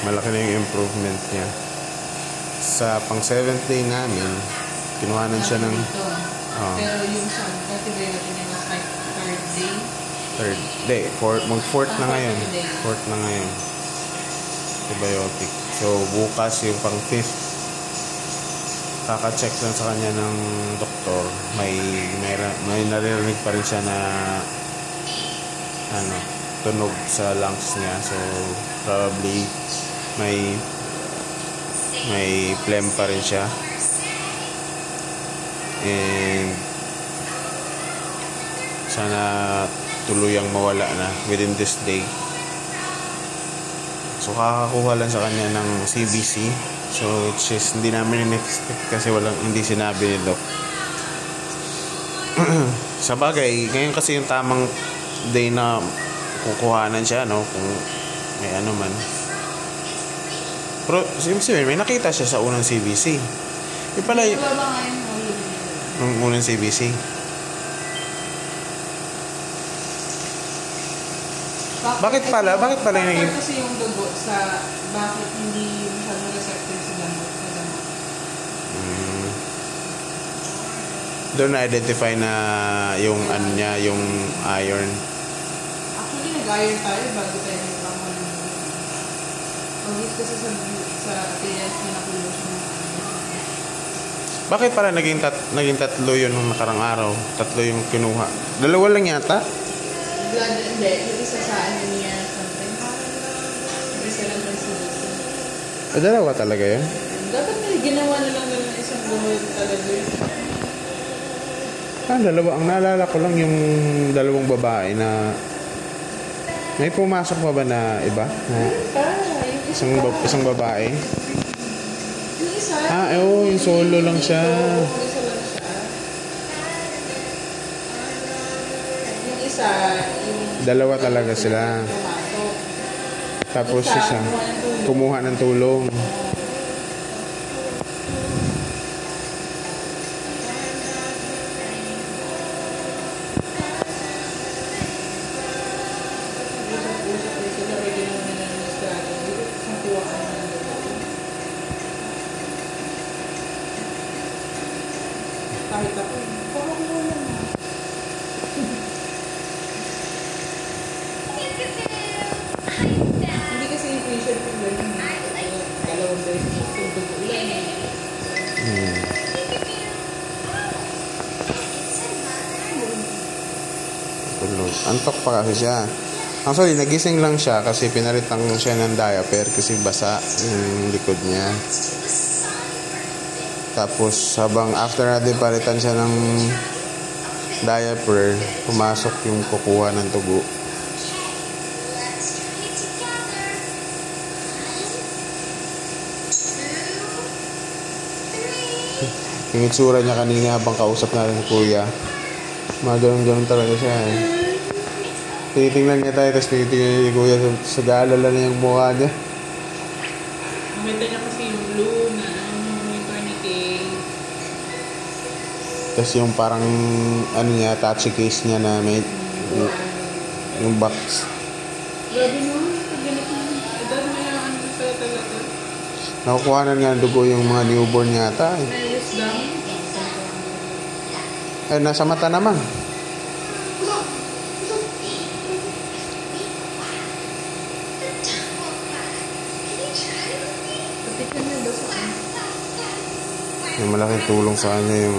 Malaki na yung improvement niya. Sa pang 7th day namin, kinuhanan siya ng... Pero yung sa antibiotic niya was like 3rd day? 3rd day. Mag-4th na ngayon. 4th na ngayon. Antibiotic. So, bukas yung pang 5th. Kaka-check lang sa kanya ng doktor. May naririnig pa rin siya na tunog sa lungs niya. So, probably may phlegm pa rin siya. And sana tuluyang mawala na within this day. So kakakuha lang sa kanya ng CBC. So it's just hindi namin in-expect kasi hindi sinabi ni Doc. Sa bagay, ngayon kasi yung tamang day na kukuhanan siya, no? Kung may ano man. Pero may nakita siya sa unang CBC. Yung pala nung unang CBC. Bakit pala yung naging... Kasi yung dugo sa bakit hindi masyadong receptive sa gamot. Doon na-identify na yung ano niya, yung iron. Actually, nag-iron tayo bago tayo nagkamali. Pag-hit kasi sa appearance niya na kulo siya. Bakit pala naging tatlo yun nung nakarang araw? Tatlo yung kinuha. Dalawa lang yata? Blood, hindi. Yung isa sa ano niya, something. Yung isa lang ng CBC. Dalawa talaga yun? Dapat may ginawa na lang ng isang buhay talaga yun. Dalawa. Ang naalala ko lang yung dalawang babae na... May pumasok pa ba na iba? Isang babae? Yung solo lang siya. Yung isa, dalawa talaga sila. Tapos isa, kumuha ng tulong. Kahit ako, parang wala na. Hindi kasi yung patient ko gano'n. Dalawang beses yung dugo lang. Tulog. Antok pa kasi siya. Actually, nagising lang siya kasi pinalitan siya ng diaper kasi basa yung likod niya. Tapos habang after natin palitan siya ng diaper, pumasok yung kukuha ng tugo. Yung itsura niya kanina habang kausap natin si Kuya, mga ganun-ganun talaga siya eh. Tinitingnan niya tayo, tapos tinitingnan niya si Kuya, sagaalala na yung mukha niya. Nakita niya kasi yung blue na tapos yung parang ano niya, touchy case niya na may yung box. Grabe no? Ganito mo. Edad mo yung ano pala talaga. Nakukuhanan nga ng dugo yung mga newborn yata eh. Nailis down. Nasa mata naman. Patikan niya daw sa ano. Yung malaking tulong sa kanya yung